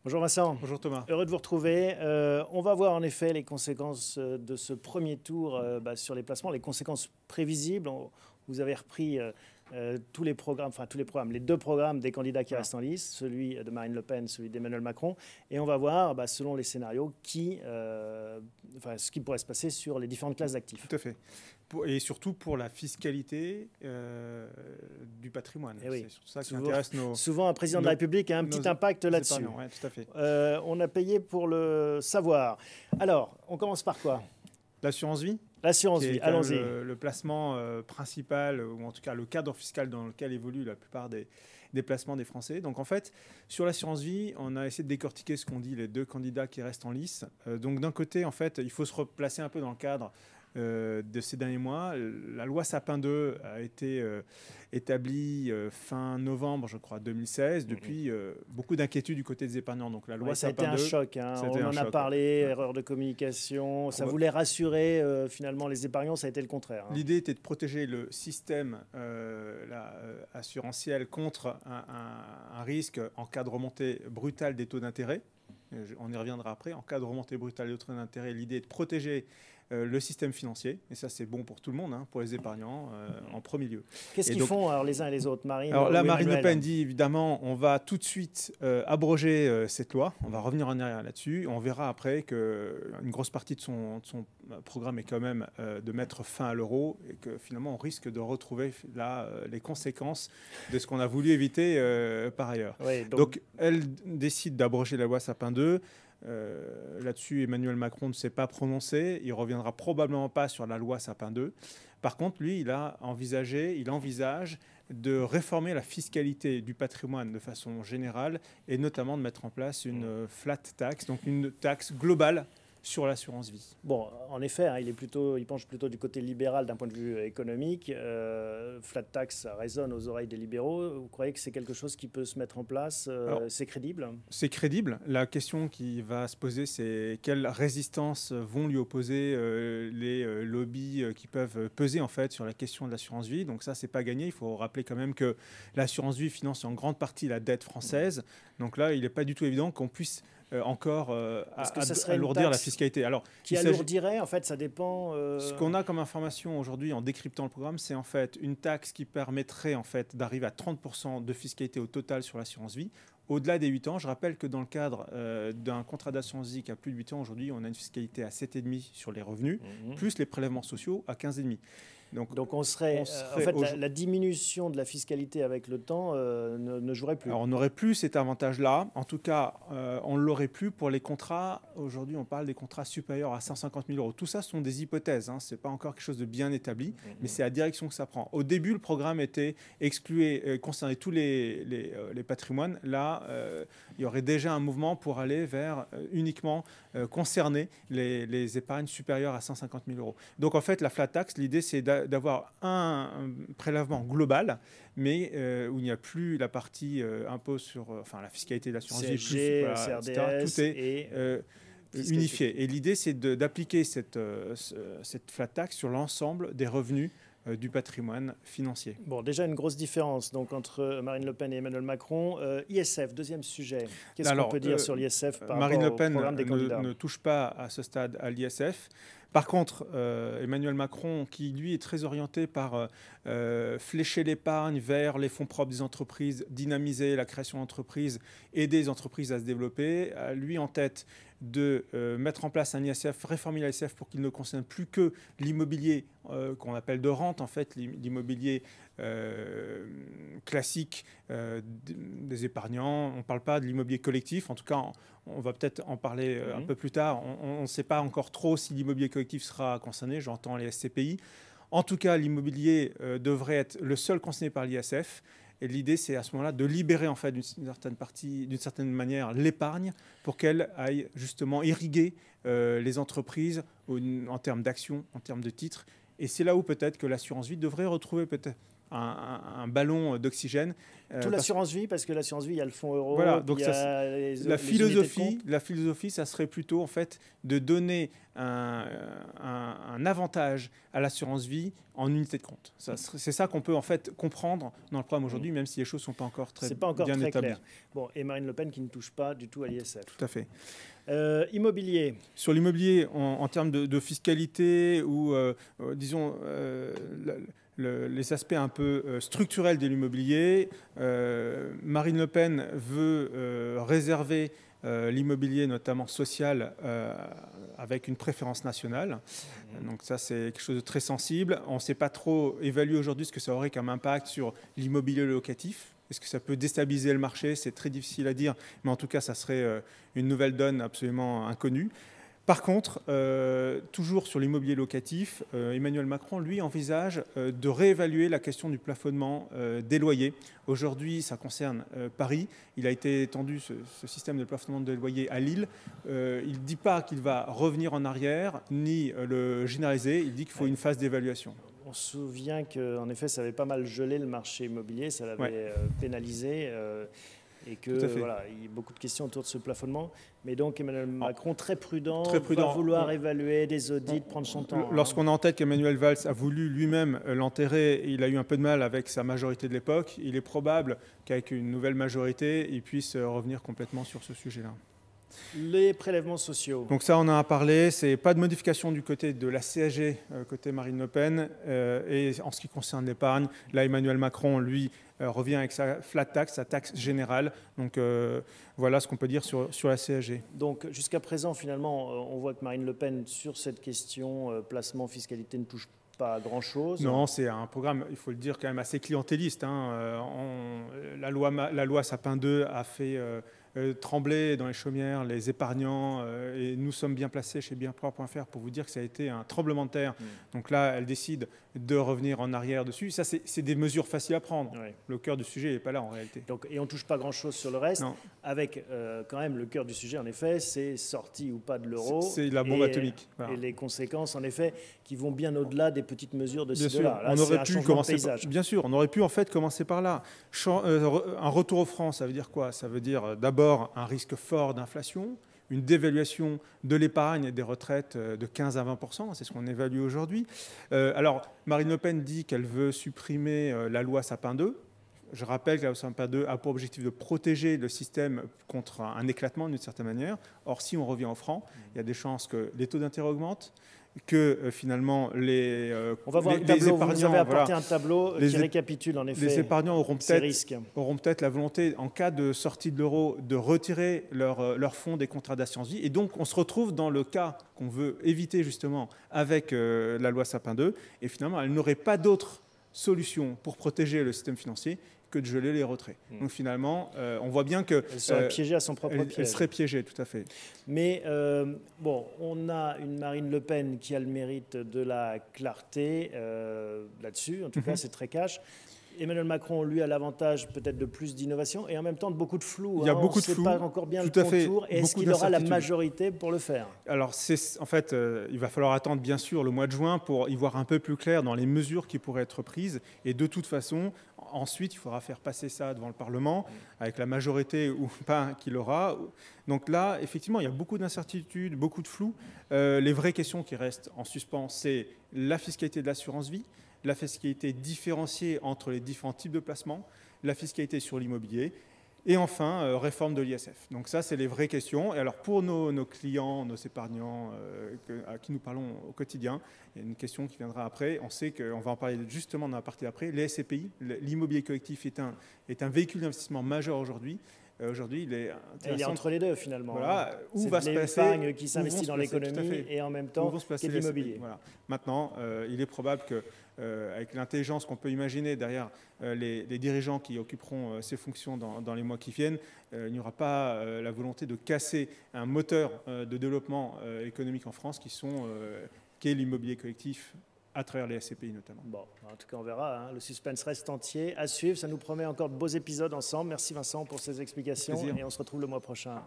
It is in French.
Bonjour Vincent. Bonjour Thomas. Heureux de vous retrouver. On va voir en effet les conséquences de ce premier tour sur les placements, les conséquences prévisibles. Vous avez repris tous les programmes, les deux programmes des candidats qui restent en lice, celui de Marine Le Pen, celui d'Emmanuel Macron. Et on va voir, selon les scénarios, ce qui pourrait se passer sur les différentes classes d'actifs. Tout à fait. Et surtout pour la fiscalité du patrimoine. Oui. C'est surtout ça qui intéresse souvent, un président de la République a un petit impact là-dessus. Ouais, tout à fait. On a payé pour le savoir. Alors, on commence par quoi? L'assurance vie. L'assurance vie, allons-y. Le placement principal, ou en tout cas le cadre fiscal dans lequel évoluent la plupart des placements des Français. Donc en fait, sur l'assurance vie, on a essayé de décortiquer ce qu'ont dit les deux candidats qui restent en lice. Donc d'un côté, en fait, il faut se replacer un peu dans le cadre de ces derniers mois. La loi Sapin 2 a été établie fin novembre, je crois, 2016. Depuis, beaucoup d'inquiétudes du côté des épargnants. Donc la loi Sapin 2, ça a été un choc. On en a parlé, erreur de communication. Ça voulait rassurer finalement les épargnants. Ça a été le contraire. L'idée était de protéger le système assurantiel contre un risque en cas de remontée brutale des taux d'intérêt. On y reviendra après. En cas de remontée brutale des taux d'intérêt, l'idée est de protéger le système financier, et ça c'est bon pour tout le monde, pour les épargnants en premier lieu. Qu'est-ce qu'ils font alors, les uns et les autres, Marine? Alors là, Marine Le Pen dit évidemment on va tout de suite abroger cette loi, on va revenir en arrière là-dessus, on verra après qu'une grosse partie de son programme est quand même de mettre fin à l'euro, et que finalement on risque de retrouver là les conséquences de ce qu'on a voulu éviter par ailleurs. Oui, donc elle décide d'abroger la loi Sapin 2. Là-dessus, Emmanuel Macron ne s'est pas prononcé. Il ne reviendra probablement pas sur la loi Sapin 2. Par contre, lui, il envisage de réformer la fiscalité du patrimoine de façon générale et notamment de mettre en place une flat tax, donc une taxe globale sur l'assurance vie. Bon, en effet, il penche plutôt du côté libéral d'un point de vue économique. Flat tax, ça résonne aux oreilles des libéraux. Vous croyez que c'est quelque chose qui peut se mettre en place? C'est crédible? C'est crédible. La question qui va se poser, c'est quelle résistance vont lui opposer les lobbies qui peuvent peser en fait sur la question de l'assurance vie. Donc ça, c'est pas gagné. Il faut rappeler quand même que l'assurance vie finance en grande partie la dette française. Donc là, il n'est pas du tout évident qu'on puisse encore alourdir la fiscalité. Alors, qui alourdirait, en fait, ça dépend... Ce qu'on a comme information aujourd'hui en décryptant le programme, c'est en fait une taxe qui permettrait en fait d'arriver à 30% de fiscalité au total sur l'assurance vie. Au-delà des 8 ans, je rappelle que dans le cadre d'un contrat d'assurance vie qui a plus de 8 ans, aujourd'hui, on a une fiscalité à 7,5 sur les revenus, plus les prélèvements sociaux à 15,5. Donc on serait en fait, la diminution de la fiscalité avec le temps ne jouerait plus. Alors on n'aurait plus cet avantage-là. En tout cas, on ne l'aurait plus pour les contrats. Aujourd'hui, on parle des contrats supérieurs à 150 000 euros. Tout ça sont des hypothèses. Ce n'est pas encore quelque chose de bien établi, mais c'est la direction que ça prend. Au début, le programme était concernait tous les patrimoines. Là, il y aurait déjà un mouvement pour aller vers uniquement concerner les épargnes supérieures à 150 000 euros. Donc en fait, la flat tax, l'idée c'est d'avoir un prélèvement global, mais où il n'y a plus la partie impôt sur la fiscalité de l'assurance vie, CRDS, tout est unifié. Et l'idée, c'est d'appliquer cette flat tax sur l'ensemble des revenus du patrimoine financier. Bon, déjà une grosse différence donc, entre Marine Le Pen et Emmanuel Macron. ISF, deuxième sujet. Qu'est-ce qu'on peut dire sur l'ISF par Marine rapport Le Pen au programme des candidats ne touche pas à ce stade à l'ISF. Par contre, Emmanuel Macron, qui lui est très orienté par flécher l'épargne vers les fonds propres des entreprises, dynamiser la création d'entreprises, aider les entreprises à se développer, a lui en tête de mettre en place un ISF, réformer l'ISF pour qu'il ne concerne plus que l'immobilier qu'on appelle de rente, en fait, l'immobilier classique des épargnants. On ne parle pas de l'immobilier collectif, en tout cas, on va peut-être en parler un peu plus tard. On ne sait pas encore trop si l'immobilier collectif sera concerné, j'entends les SCPI. En tout cas, l'immobilier devrait être le seul concerné par l'ISF. Et l'idée, c'est à ce moment-là de libérer en fait d'une certaine manière l'épargne pour qu'elle aille justement irriguer les entreprises en termes d'actions, en termes de titres. Et c'est là où peut-être que l'assurance vie devrait retrouver peut-être un ballon d'oxygène. Tout l'assurance vie, parce que l'assurance vie, il y a le fonds euro. Voilà, donc la philosophie, ça serait plutôt en fait de donner un avantage à l'assurance vie en unité de compte. C'est ça qu'on peut en fait comprendre dans le programme aujourd'hui, même si les choses ne sont pas encore très bien établies. Clair. Bon, et Marine Le Pen qui ne touche pas du tout à l'ISF. Tout à fait. Immobilier. Sur l'immobilier, en termes de fiscalité ou, disons, les aspects un peu structurels de l'immobilier, Marine Le Pen veut réserver l'immobilier, notamment social, avec une préférence nationale. Donc ça, c'est quelque chose de très sensible. On ne sait pas trop évaluer aujourd'hui ce que ça aurait comme impact sur l'immobilier locatif. Est-ce que ça peut déstabiliser le marché? C'est très difficile à dire, mais en tout cas, ça serait une nouvelle donne absolument inconnue. Par contre, toujours sur l'immobilier locatif, Emmanuel Macron, lui, envisage de réévaluer la question du plafonnement des loyers. Aujourd'hui, ça concerne Paris. Il a été étendu, ce système de plafonnement des loyers, à Lille. Il ne dit pas qu'il va revenir en arrière, ni le généraliser. Il dit qu'il faut une phase d'évaluation. On se souvient qu'en effet, ça avait pas mal gelé le marché immobilier, ça l'avait pénalisé. Et que voilà, il y a beaucoup de questions autour de ce plafonnement. Mais donc Emmanuel Macron, très prudent. Va vouloir évaluer des audits, prendre son temps. Lorsqu'on a en tête qu'Emmanuel Valls a voulu lui-même l'enterrer, il a eu un peu de mal avec sa majorité de l'époque. Il est probable qu'avec une nouvelle majorité, il puisse revenir complètement sur ce sujet-là. Les prélèvements sociaux. Donc ça, on en a parlé. C'est pas de modification du côté de la CSG, côté Marine Le Pen. Et en ce qui concerne l'épargne, là, Emmanuel Macron, lui, revient avec sa flat tax, sa taxe générale. Donc voilà ce qu'on peut dire sur la CSG. Donc jusqu'à présent, finalement, on voit que Marine Le Pen, sur cette question placement, fiscalité, ne touche pas grand-chose. Non, c'est un programme, il faut le dire, quand même assez clientéliste. La loi Sapin 2 a fait trembler dans les chaumières les épargnants et nous sommes bien placés chez bienpropre.fr pour vous dire que ça a été un tremblement de terre. Donc là, elle décide de revenir en arrière dessus. Ça, c'est des mesures faciles à prendre. Le cœur du sujet n'est pas là en réalité. Donc, et on ne touche pas grand-chose sur le reste, avec quand même le cœur du sujet, en effet, c'est sortie ou pas de l'euro. C'est la bombe atomique. Voilà. Et les conséquences, en effet, qui vont bien au-delà des petites mesures de ci, de là. On aurait pu commencer bien sûr, on aurait pu en fait commencer par là. Un retour au franc, ça veut dire quoi? Ça veut dire d'abord un risque fort d'inflation, une dévaluation de l'épargne et des retraites de 15 à 20%, c'est ce qu'on évalue aujourd'hui. Alors, Marine Le Pen dit qu'elle veut supprimer la loi Sapin 2. Je rappelle que la loi Sapin 2 a pour objectif de protéger le système contre un éclatement d'une certaine manière. Or, si on revient au franc, il y a des chances que les taux d'intérêt augmentent, que finalement on va voir le tableau. Vous avez apporté un tableau qui récapitule en effet. Les épargnants auront peut-être la volonté, en cas de sortie de l'euro, de retirer leur fonds des contrats d'assurance vie. Et donc on se retrouve dans le cas qu'on veut éviter justement avec la loi Sapin 2. Et finalement, elle n'aurait pas d'autre solution pour protéger le système financier que de geler les retraits. Donc finalement, on voit bien qu'elle serait piégée à son propre piège. Elle serait piégée, tout à fait. Mais bon, on a une Marine Le Pen qui a le mérite de la clarté là-dessus. En tout cas, c'est très cash. Emmanuel Macron, lui, a l'avantage peut-être de plus d'innovation et en même temps de beaucoup de flou. Il y a beaucoup de flou. On ne sait pas encore bien le contour. Est-ce qu'il aura la majorité pour le faire? Alors, en fait, il va falloir attendre, bien sûr, le mois de juin pour y voir un peu plus clair dans les mesures qui pourraient être prises. Et de toute façon, ensuite, il faudra faire passer ça devant le Parlement avec la majorité ou pas qu'il aura. Donc là, effectivement, il y a beaucoup d'incertitudes, beaucoup de flou. Les vraies questions qui restent en suspens, c'est la fiscalité de l'assurance vie, la fiscalité différenciée entre les différents types de placements, la fiscalité sur l'immobilier et enfin, réforme de l'ISF. Donc ça, c'est les vraies questions. Et alors, pour nos clients, nos épargnants à qui nous parlons au quotidien, il y a une question qui viendra après. On sait qu'on va en parler justement dans la partie d'après. Les SCPI, l'immobilier collectif est un véhicule d'investissement majeur aujourd'hui. Aujourd'hui, il est entre les deux finalement. Voilà. Où va se placer l'épargne qui s'investit dans l'économie et en même temps qui est l'immobilier. Voilà. Maintenant, il est probable que avec l'intelligence qu'on peut imaginer derrière les dirigeants qui occuperont ces fonctions dans les mois qui viennent, il n'y aura pas la volonté de casser un moteur de développement économique en France qui est l'immobilier collectif à travers les SCPI notamment. Bon, en tout cas, on verra. Le suspense reste entier à suivre. Ça nous promet encore de beaux épisodes ensemble. Merci Vincent pour ces explications et on se retrouve le mois prochain.